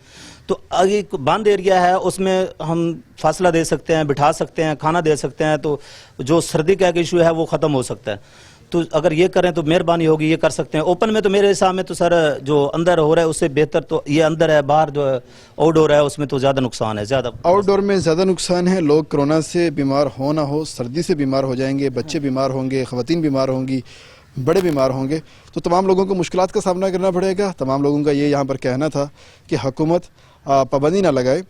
तो एक बंद एरिया है, उसमें हम फासला दे सकते हैं, बिठा सकते हैं, खाना दे सकते हैं, तो जो सर्दी का एक इशू है वो ख़त्म हो सकता है। तो अगर ये करें तो मेहरबानी होगी, ये कर सकते हैं। ओपन में तो मेरे हिसाब में तो सर जो अंदर हो रहा है उससे बेहतर तो ये अंदर है, बाहर जो आउटडोर है उसमें तो ज़्यादा नुकसान है। ज़्यादा आउटडोर में ज़्यादा नुकसान है, लोग कोरोना से बीमार हो ना हो, सर्दी से बीमार हो जाएंगे, बच्चे बीमार होंगे, ख़वातीन बीमार होंगी, बड़े बीमार होंगे, तो तमाम लोगों को मुश्किलात का सामना करना पड़ेगा। तमाम लोगों का ये यहाँ पर कहना था कि हुकूमत पाबंदी ना लगाए,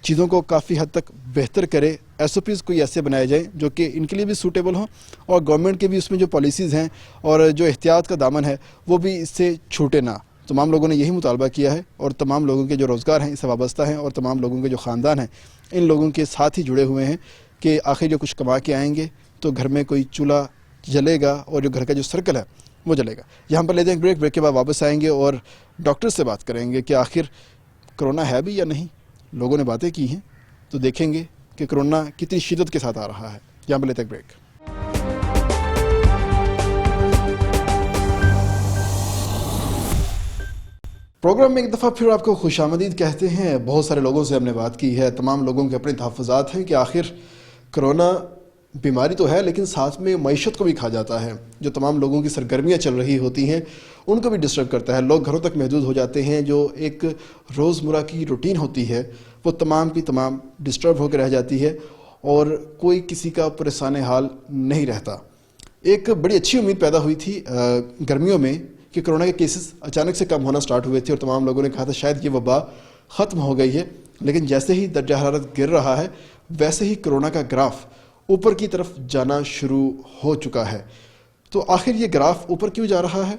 चीज़ों को काफ़ी हद तक बेहतर करे, SOPs कोई ऐसे बनाए जाएँ जो कि इनके लिए भी सूटेबल हों और गवर्नमेंट के भी उसमें जो पॉलिसीज़ हैं और जो एहतियात का दामन है वो भी इससे छूटे ना। तमाम लोगों ने यही मुतालबा किया है और तमाम लोगों के जो रोज़गार हैं इससे वाबस्ता हैं और तमाम लोगों के जो ख़ानदान हैं इन लोगों के साथ ही जुड़े हुए हैं कि आखिर जो कुछ कमा के आएंगे तो घर में कोई चूल्हा जलेगा और जो घर का जो सर्कल है वो जलेगा। यहाँ पर लेते हैं ब्रेक, ब्रेक के बाद वापस आएंगे और डॉक्टर से बात करेंगे कि आखिर कोरोना है भी या नहीं। लोगों ने बातें की हैं तो देखेंगे कि कोरोना कितनी शिद्दत के साथ आ रहा है। यहाँ पर लेते हैं ब्रेक। प्रोग्राम में एक दफ़ा फिर आपको खुशामदीद कहते हैं। बहुत सारे लोगों से हमने बात की है, तमाम लोगों के अपने तहफ़्फ़ुज़ात हैं कि आखिर कोरोना बीमारी तो है लेकिन साथ में मईशत को भी खा जाता है। जो तमाम लोगों की सरगर्मियाँ चल रही होती हैं उनको भी डिस्टर्ब करता है, लोग घरों तक महदूद हो जाते हैं। जो एक रोज़मर्रा की रूटीन होती है वो तमाम की तमाम डिस्टर्ब होकर रह जाती है और कोई किसी का परेशान हाल नहीं रहता। एक बड़ी अच्छी उम्मीद पैदा हुई थी गर्मियों में कि कोरोना के केसेस अचानक से कम होना स्टार्ट हुए थे और तमाम लोगों ने कहा था शायद ये वबा ख़त्म हो गई है, लेकिन जैसे ही दर्जा हरारत गिर रहा है वैसे ही कोरोना का ग्राफ ऊपर की तरफ जाना शुरू हो चुका है। तो आखिर ये ग्राफ ऊपर क्यों जा रहा है?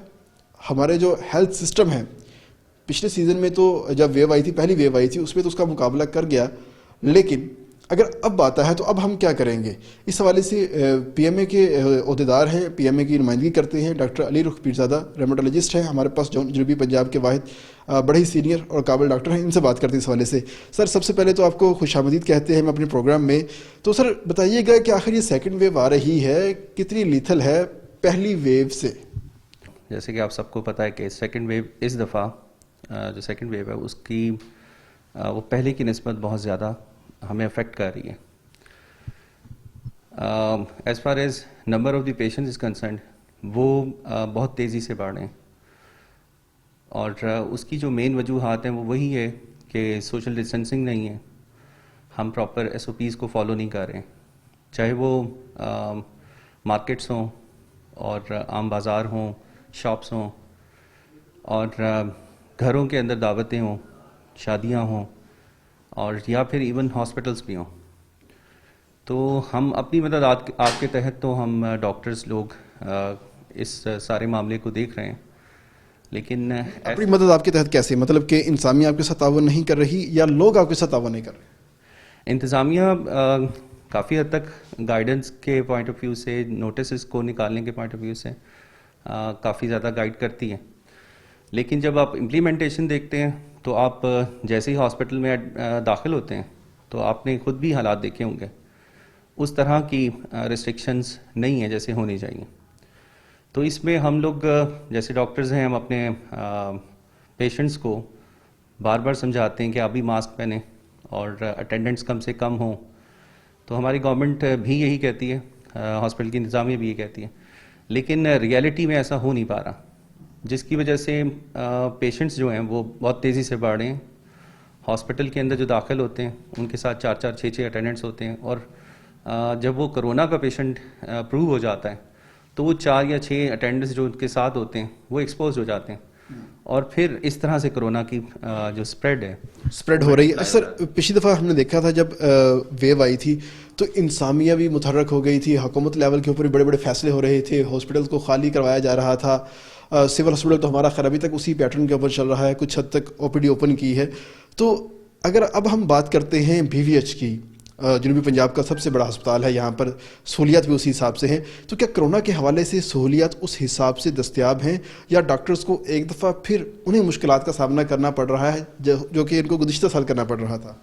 हमारे जो हेल्थ सिस्टम है, पिछले सीज़न में तो जब वेव आई थी, पहली वेव आई थी, उसमें तो उसका मुकाबला कर गया, लेकिन اگر اب آتا ہے تو اب ہم کیا کریں گے؟ اس حوالے سے پی ایم اے کے عہدیدار ہیں, پی ایم اے کی نمائندگی کرتے ہیں ڈاکٹر علی رخ پیرزادہ, ریمٹولوجسٹ ہیں ہمارے پاس جنوبی پنجاب کے واحد بڑے ہی سینئر اور قابل ڈاکٹر ہیں, ان سے بات کرتے ہیں اس حوالے سے. سر سب سے پہلے تو آپ کو خوش آمدید کہتے ہیں ہم اپنے پروگرام میں. تو سر بتائیے گا کہ آخر یہ سیکنڈ ویو آ رہی ہے کتنی لیتھل ہے پہلی ویو سے؟ جیسے کہ آپ سب کو پتہ ہے کہ سیکنڈ ویو اس دفعہ جو سیکنڈ ویو ہے اس کی وہ پہلے کی نسبت بہت زیادہ ہمیں افیکٹ کر رہی ہے. As far as number of the patient is concerned وہ بہت تیزی سے بڑھ رہے ہیں, اور اس کی جو مین وجوہات ہیں وہ وہی ہے کہ سوشل ڈسٹینسنگ نہیں ہے, ہم پراپر ایس او پیز کو فالو نہیں کر رہے ہیں, چاہے وہ مارکیٹس ہوں اور عام بازار ہوں, شاپس ہوں, اور گھروں کے اندر دعوتیں ہوں, شادیاں ہوں, اور یا پھر ایون ہاسپٹلس بھی ہوں. تو ہم اپنی مدد آپ کے تحت تو ہم ڈاکٹرز لوگ اس سارے معاملے کو دیکھ رہے ہیں, لیکن اپنی مدد آپ کے تحت کیسے؟ مطلب کہ انتظامیہ آپ کے ساتھ تعاون نہیں کر رہی یا لوگ آپ کے ساتھ تعاون نہیں کر رہے؟ انتظامیہ کافی حد تک گائیڈنس کے پوائنٹ آف ویو سے, نوٹسز کو نکالنے کے پوائنٹ آف ویو سے کافی زیادہ گائیڈ کرتی ہے, لیکن جب آپ امپلیمنٹیشن دیکھتے ہیں تو آپ جیسے ہی ہاسپٹل میں داخل ہوتے ہیں تو آپ نے خود بھی حالات دیکھے ہوں گے, اس طرح کی ریسٹرکشنز نہیں ہیں جیسے ہونی چاہیے. تو اس میں ہم لوگ جیسے ڈاکٹرز ہیں ہم اپنے پیشنٹس کو بار بار سمجھاتے ہیں کہ آپ بھی ماسک پہنیں اور اٹینڈنٹس کم سے کم ہوں. تو ہماری گورنمنٹ بھی یہی کہتی ہے, ہاسپٹل کی انتظامیہ بھی یہ کہتی ہے, لیکن ریئلٹی میں ایسا ہو نہیں پا رہا, جس کی وجہ سے پیشنٹس جو ہیں وہ بہت تیزی سے بڑھ رہے ہیں. ہاسپٹل کے اندر جو داخل ہوتے ہیں ان کے ساتھ 4 6 اٹینڈنٹس ہوتے ہیں, اور جب وہ کرونا کا پیشنٹ پروو ہو جاتا ہے تو وہ 4 یا 6 اٹینڈنٹس جو ان کے ساتھ ہوتے ہیں وہ ایکسپوز ہو جاتے ہیں, اور پھر اس طرح سے کرونا کی جو اسپریڈ ہو رہی ہے. سر پچھلی دفعہ ہم نے دیکھا تھا جب ویو آئی تھی تو انتظامیہ بھی متحرک ہو گئی تھی, حکومت لیول کے اوپر بڑے بڑے فیصلے ہو رہے تھے, ہاسپٹل کو خالی کروایا جا رہا تھا. سول ہاسپٹل تو ہمارا خیر ابھی تک اسی پیٹرن کے اوپر چل رہا ہے, کچھ حد تک او پی ڈی اوپن کی ہے. تو اگر اب ہم بات کرتے ہیں بی وی ایچ کی, جنوبی پنجاب کا سب سے بڑا ہسپتال ہے, یہاں پر سہولیات بھی اسی حساب سے ہیں, تو کیا کرونا کے حوالے سے سہولیات اس حساب سے دستیاب ہیں یا ڈاکٹرز کو ایک دفعہ پھر انہیں مشکلات کا سامنا کرنا پڑ رہا ہے جو کہ ان کو گزشتہ سال کرنا پڑ رہا تھا؟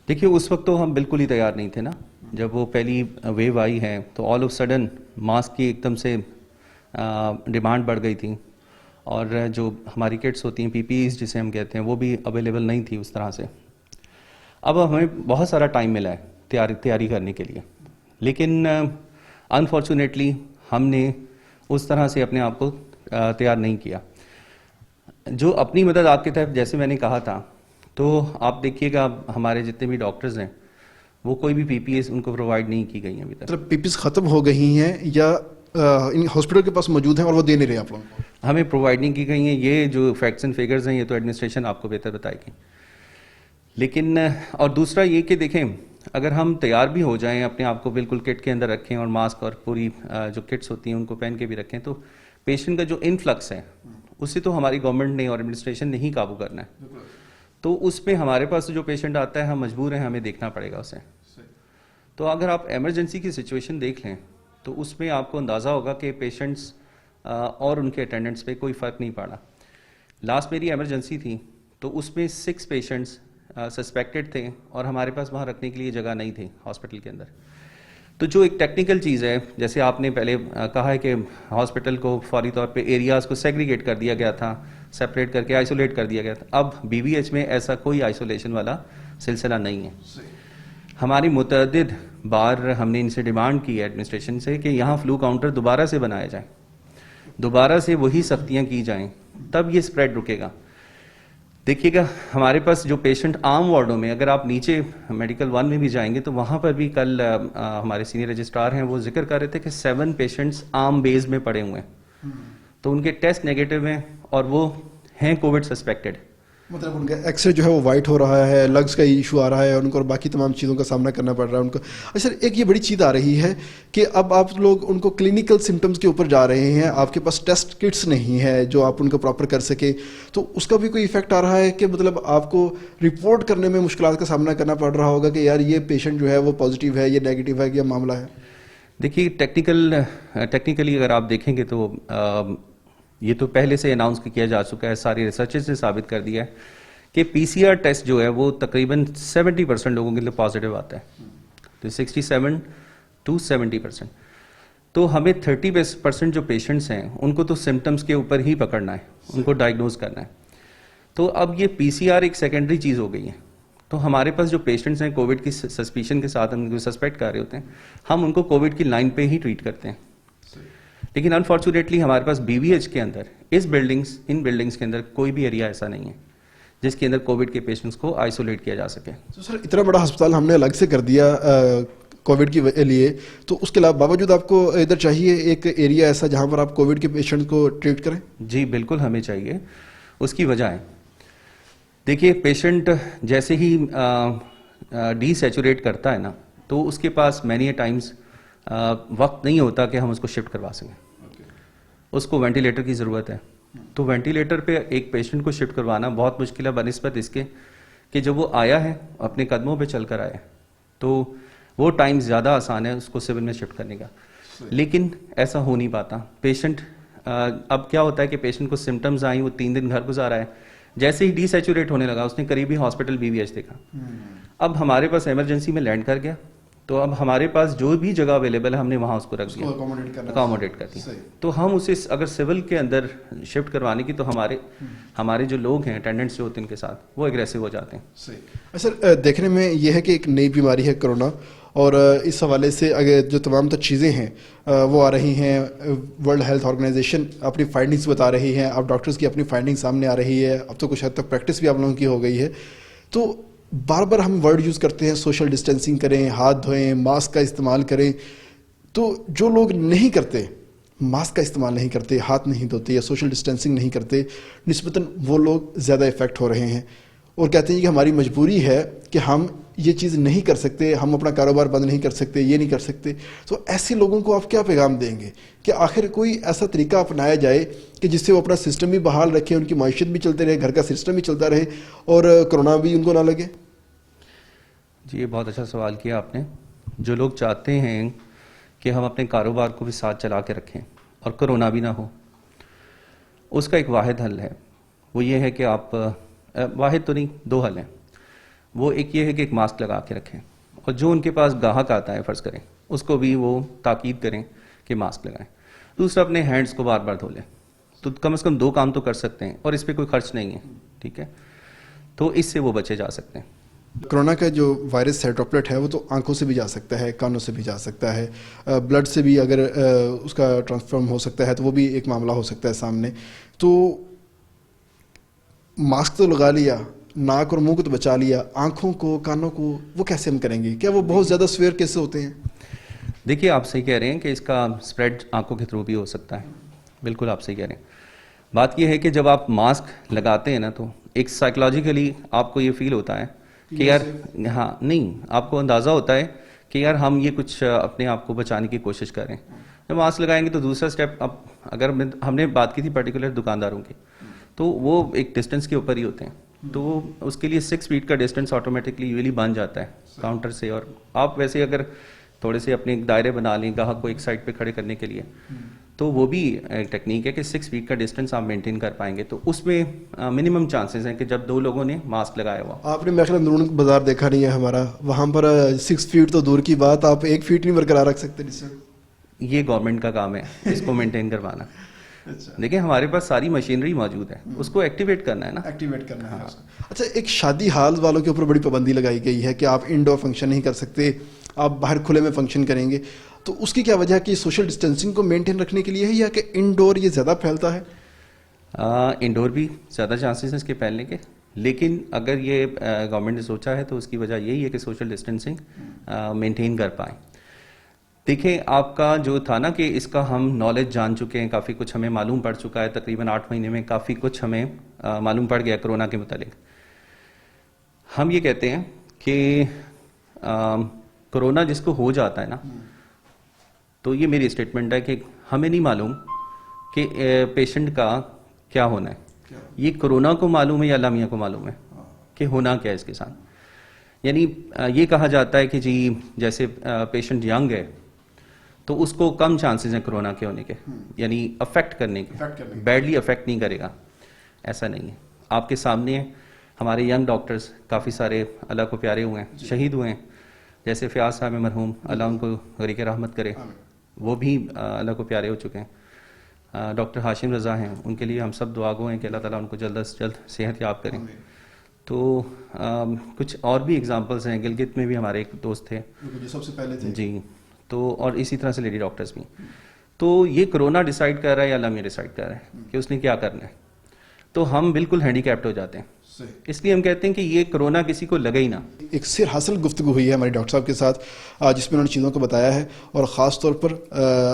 دیکھیے اس وقت تو ہم بالکل ہی تیار نہیں تھے نا, جب وہ پہلی ویو آئی ہے تو آل آف سڈن ماسک کی ایک دم سے ڈیمانڈ بڑھ گئی تھی, اور جو ہماری کٹس ہوتی ہیں پی پی ایز جسے ہم کہتے ہیں وہ بھی اویلیبل نہیں تھی اس طرح سے. اب ہمیں بہت سارا ٹائم ملا ہے تیاری کرنے کے لیے, لیکن انفارچونیٹلی ہم نے اس طرح سے اپنے آپ کو تیار نہیں کیا. جو اپنی مدد آپ کے تحت جیسے میں نے کہا تھا, تو آپ دیکھیے گا ہمارے جتنے بھی ڈاکٹرز ہیں وہ کوئی بھی پی پی ایز ان کو پرووائڈ نہیں کی گئی ہیں ابھی تک. مطلب پی پی ایز ختم ہو گئی ہیں یا ہاسپٹل کے پاس موجود ہیں اور وہ دے نہیں رہے آپ لوگوں کو؟ ہمیں پرووائڈ نہیں کی گئی ہیں. یہ جو فیکٹس اینڈ فگرز ہیں یہ تو ایڈمنسٹریشن آپ کو بہتر بتائے گی. لیکن اور دوسرا یہ کہ دیکھیں اگر ہم تیار بھی ہو جائیں, اپنے آپ کو بالکل کٹ کے اندر رکھیں اور ماسک اور پوری جو کٹس ہوتی ہیں ان کو پہن کے بھی رکھیں, تو پیشنٹ کا جو انفلکس ہے اسے تو ہماری گورنمنٹ نے اور ایڈمنسٹریشن نے ہی قابو کرنا ہے. تو اس میں ہمارے پاس جو پیشنٹ آتا ہے ہم مجبور ہیں, ہمیں دیکھنا پڑے گا اسے. تو اگر آپ ایمرجنسی کی سچویشن دیکھ لیں تو اس میں آپ کو اندازہ ہوگا کہ پیشنٹس اور ان کے اٹینڈنٹس پہ کوئی فرق نہیں پڑا. لاسٹ میری ایمرجنسی تھی تو اس میں 6 پیشنٹس سسپیکٹڈ تھے اور ہمارے پاس وہاں رکھنے کے لیے جگہ نہیں تھی ہاسپٹل کے اندر. تو جو ایک ٹیکنیکل چیز ہے, جیسے آپ نے پہلے کہا ہے کہ ہاسپٹل کو فوری طور پہ ایریاز کو سیگریگیٹ کر دیا گیا تھا, سپریٹ کر کے آئسولیٹ کر دیا گیا تھا. اب بی وی ایچ میں ایسا کوئی آئسولیشن والا سلسلہ نہیں ہے. ہماری متعدد بار ہم نے ان سے ڈیمانڈ کی ہے ایڈمنسٹریشن سے کہ یہاں فلو کاؤنٹر دوبارہ سے بنایا جائے, دوبارہ سے وہی سختیاں کی جائیں, تب یہ اسپریڈ رکے گا. دیکھیے گا ہمارے پاس جو پیشنٹ عام وارڈوں میں, اگر آپ نیچے میڈیکل 1 میں بھی جائیں گے تو وہاں پر بھی کل ہمارے سینئر رجسٹرار ہیں وہ ذکر کر رہے تھے کہ 7 پیشنٹس عام بیز میں پڑے ہوئے ہیں, تو ان کے ٹیسٹ نیگیٹو ہیں اور وہ ہیں کووڈ سسپیکٹڈ. मतलब उनका एक्सरे जो है वो वाइट हो रहा है, लग्स का इशू आ रहा है उनको, और बाकी तमाम चीज़ों का सामना करना पड़ रहा है उनको। अच्छा, एक ये बड़ी चीज़ आ रही है कि अब आप लोग उनको क्लिनिकल सिम्टम्स के ऊपर जा रहे हैं, आपके पास टेस्ट किट्स नहीं है जो आप उनको प्रॉपर कर सके, तो उसका भी कोई इफेक्ट आ रहा है कि मतलब आपको रिपोर्ट करने में मुश्किलात का सामना करना पड़ रहा होगा कि यार ये पेशेंट जो है वो पॉजिटिव है, ये नेगेटिव है, क्या मामला है? देखिए टेक्निकली अगर आप देखेंगे तो ये तो पहले से अनाउंस किया जा चुका है, सारी रिसर्चेस ने साबित कर दिया है कि पीसीआर टेस्ट जो है वो तकरीबन 70% लोगों के लिए पॉजिटिव आता है, तो 67 to 70%। तो हमें 30% जो पेशेंट्स हैं उनको तो सिम्टम्स के ऊपर ही पकड़ना है, उनको डायग्नोज करना है। तो अब ये पीसीआर एक सेकेंडरी चीज़ हो गई है। तो हमारे पास जो पेशेंट्स हैं कोविड की सस्पिशन के साथ हम सस्पेक्ट कर रहे होते हैं, हम उनको कोविड की लाइन पे ही ट्रीट करते हैं। लेकिन अनफॉर्चुनेटली हमारे पास बीवीएच के अंदर इन बिल्डिंग्स के अंदर कोई भी एरिया ऐसा नहीं है जिसके अंदर कोविड के पेशेंट्स को आइसोलेट किया जा सके। तो सर इतना बड़ा अस्पताल हमने अलग से कर दिया कोविड के लिए, तो उसके अलावा बावजूद आपको इधर चाहिए एक एरिया ऐसा जहां पर आप कोविड के पेशेंट को ट्रीट करें? जी बिल्कुल हमें चाहिए, उसकी वजह है देखिए पेशेंट जैसे ही डीसैचुरेट करता है ना, तो उसके पास मैनी टाइम्स वक्त नहीं होता कि हम उसको शिफ्ट करवा सकें। उसको वेंटिलेटर की ज़रूरत है, तो वेंटिलेटर पे एक पेशेंट को शिफ्ट करवाना बहुत मुश्किल है बनिस्बत इसके कि जब वो आया है अपने कदमों पे चल कर आया है, तो वो टाइम ज़्यादा आसान है उसको सिविल में शिफ्ट करने का। लेकिन ऐसा हो नहीं पाता। पेशेंट अब क्या होता है कि पेशेंट को सिम्टम्स आई, वो 3 दिन घर गुजारा है, जैसे ही डीसैचुरेट होने लगा उसने करीबी हॉस्पिटल बीवीएच देखा, अब हमारे पास इमरजेंसी में लैंड कर गया, तो अब हमारे पास जो भी जगह अवेलेबल है हमने वहाँ उसको रख दिया, अकोमोडेट कर दिया। तो हम उसे अगर सिविल के अंदर शिफ्ट करवाने की, तो हमारे जो लोग हैं अटेंडेंट्स जो होते हैं उनके साथ वो एग्रेसिव हो जाते हैं। सर देखने में यह है कि एक नई बीमारी है कोरोना, और इस हवाले से अगर जो तमाम तो चीज़ें हैं वो आ रही हैं, वर्ल्ड हेल्थ ऑर्गेनाइजेशन अपनी फाइंडिंग्स बता रही हैं, अब डॉक्टर्स की अपनी फाइंडिंग सामने आ रही है, अब तो कुछ हद तक प्रैक्टिस भी आप लोगों की हो गई है। तो बार बार हम वर्ड यूज़ करते हैं सोशल डिस्टेंसिंग करें, हाथ धोएं, मास्क का इस्तेमाल करें, तो जो लोग नहीं करते, मास्क का इस्तेमाल नहीं करते, हाथ नहीं धोते या सोशल डिस्टेंसिंग नहीं करते, निस्बतन वो लोग ज़्यादा इफ़ेक्ट हो रहे हैं और कहते हैं कि हमारी मजबूरी है कि हम ये चीज़ नहीं कर सकते, हम अपना कारोबार बंद नहीं कर सकते, ये नहीं कर सकते। तो ऐसे लोगों को आप क्या पैगाम देंगे कि आखिर कोई ऐसा तरीका अपनाया जाए कि जिससे वो अपना सिस्टम भी बहाल रखें, उनकी मायशत भी चलते रहे, घर का सिस्टम भी चलता रहे और कोरोना भी उनको ना लगे? जी ये बहुत अच्छा सवाल किया आपने। जो लोग चाहते हैं कि हम अपने कारोबार को भी साथ चला के रखें और कोरोना भी ना हो, उसका एक वाहिद हल है, वो ये है कि आप वाहिद तो नहीं, 2 हल हैं। वो एक ये है कि एक मास्क लगा के रखें, और जो उनके पास ग्राहक आता है फ़र्ज़ करें उसको भी वो ताकीद करें कि मास्क लगाएं। दूसरा, अपने हैंड्स को बार बार धो लें। तो कम से कम 2 काम तो कर सकते हैं और इस पर कोई खर्च नहीं है, ठीक है, तो इससे वो बचे जा सकते हैं। कोरोना का जो वायरस है, ड्रॉपलेट है, वो तो आंखों से भी जा सकता है, कानों से भी जा सकता है, ब्लड से भी अगर उसका ट्रांसफॉर्म हो सकता है तो वो भी एक मामला हो सकता है सामने। तो मास्क तो लगा लिया, नाक और मुंह को तो बचा लिया, आंखों को, कानों को वो कैसे हम करेंगे? क्या वो बहुत ज़्यादा स्वेयर कैसे होते हैं? देखिए आप सही कह रहे हैं कि इसका स्प्रेड आंखों के थ्रू भी हो सकता है, बिल्कुल आप सही कह रहे हैं। बात यह है कि जब आप मास्क लगाते हैं ना, तो एक साइकोलॉजिकली आपको ये फील होता है कि यार हाँ नहीं, आपको अंदाज़ा होता है कि यार हम ये कुछ अपने आप को बचाने की कोशिश करें। जब मास्क लगाएंगे तो दूसरा स्टेप, अब अगर हमने बात की थी पर्टिकुलर दुकानदारों की, तो वो एक डिस्टेंस के ऊपर ही होते हैं, तो उसके लिए 6 फीट का डिस्टेंस ऑटोमेटिकली यूजुअली बन जाता है काउंटर से। और आप वैसे अगर थोड़े से अपने दायरे बना लें ग्राहक को एक साइड पे खड़े करने के लिए, तो वो भी एक टेक्निक है कि 6 फीट का डिस्टेंस आप मेंटेन कर पाएंगे, तो उसमें मिनिमम चांसेस हैं कि जब 2 लोगों ने मास्क लगाया हुआ। आपने मेरे ख्याल अंदरून बाजार देखा नहीं है हमारा, वहाँ पर 6 फीट तो दूर की बात, आप 1 फीट नहीं बरकरार रख सकते डिस्टेंस। ये गवर्नमेंट का काम है इसको मेंटेन करवाना। देखिए हमारे पास सारी मशीनरी मौजूद है, उसको एक्टिवेट करना है ना, एक्टिवेट करना है उसको। अच्छा, एक शादी हाल वालों के ऊपर बड़ी पाबंदी लगाई गई है कि आप इंडोर फंक्शन नहीं कर सकते, आप बाहर खुले में फंक्शन करेंगे, तो उसकी क्या वजह है कि सोशल डिस्टेंसिंग को मेंटेन रखने के लिए है या कि इंडोर ये ज़्यादा फैलता है? इंडोर भी ज़्यादा चांसेस हैं इसके फैलने के, लेकिन अगर ये गवर्नमेंट ने सोचा है तो उसकी वजह यही है कि सोशल डिस्टेंसिंग मेंटेन कर पाएँ। دیکھیں آپ کا جو تھا نا کہ اس کا ہم نالج جان چکے ہیں, کافی کچھ ہمیں معلوم پڑ چکا ہے, تقریباً 8 مہینے میں کافی کچھ ہمیں معلوم پڑ گیا کرونا کے متعلق. ہم یہ کہتے ہیں کہ کرونا جس کو ہو جاتا ہے نا, تو یہ میری اسٹیٹمنٹ ہے کہ ہمیں نہیں معلوم کہ پیشنٹ کا کیا ہونا ہے. یہ کرونا کو معلوم ہے یا اللہ میاں کو معلوم ہے کہ ہونا کیا ہے اس کے ساتھ. یعنی یہ کہا جاتا ہے کہ جی جیسے پیشنٹ ینگ ہے تو اس کو کم چانسز ہیں کرونا کے ہونے کے, یعنی افیکٹ کرنے کے, بیڈلی افیکٹ نہیں کرے گا. ایسا نہیں ہے. آپ کے سامنے ہمارے ینگ ڈاکٹرز کافی سارے اللہ کو پیارے ہوئے ہیں, شہید ہوئے ہیں, جیسے فیاض صاحب مرحوم, اللہ ان کو غریق رحمت کرے, وہ بھی اللہ کو پیارے ہو چکے ہیں. ڈاکٹر ہاشم رضا ہیں, ان کے لیے ہم سب دعا گو ہیں کہ اللہ تعالیٰ ان کو جلد از جلد صحت یاب کریں. تو کچھ اور بھی اگزامپلس ہیں. گلگت میں بھی ہمارے ایک دوست تھے جو سب سے پہلے تھے جی, تو اور اسی طرح سے لیڈی ڈاکٹرز بھی. تو یہ کرونا ڈیسائیڈ کر رہا ہے یا اللہ میاں ڈیسائیڈ کر رہا ہے کہ اس نے کیا کرنا ہے. تو ہم بالکل ہینڈی کیپٹ ہو جاتے ہیں. اس لیے ہم کہتے ہیں کہ یہ کرونا کسی کو لگا ہی نہ. ایک سر حاصل گفتگو ہوئی ہے ہمارے ڈاکٹر صاحب کے ساتھ, جس میں انہوں نے چیزوں کو بتایا ہے, اور خاص طور پر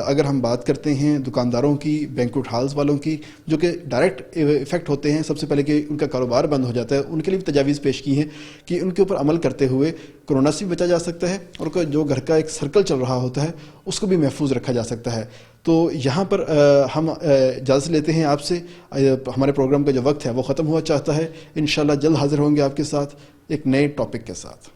اگر ہم بات کرتے ہیں دکانداروں کی, بینکوٹ ہالز والوں کی, جو کہ ڈائریکٹ افیکٹ ہوتے ہیں, سب سے پہلے کہ ان کا کاروبار بند ہو جاتا ہے, ان کے لیے بھی تجاویز پیش کی ہیں کہ ان کے اوپر عمل کرتے ہوئے کرونا سے بھی بچا جا سکتا ہے, اور جو گھر کا ایک سرکل چل رہا ہوتا ہے اس کو بھی محفوظ رکھا جا سکتا ہے. تو یہاں پر ہم اجازت لیتے ہیں آپ سے. ہمارے پروگرام کا جو وقت ہے وہ ختم ہوا چاہتا ہے. انشاءاللہ جلد حاضر ہوں گے آپ کے ساتھ ایک نئے ٹاپک کے ساتھ.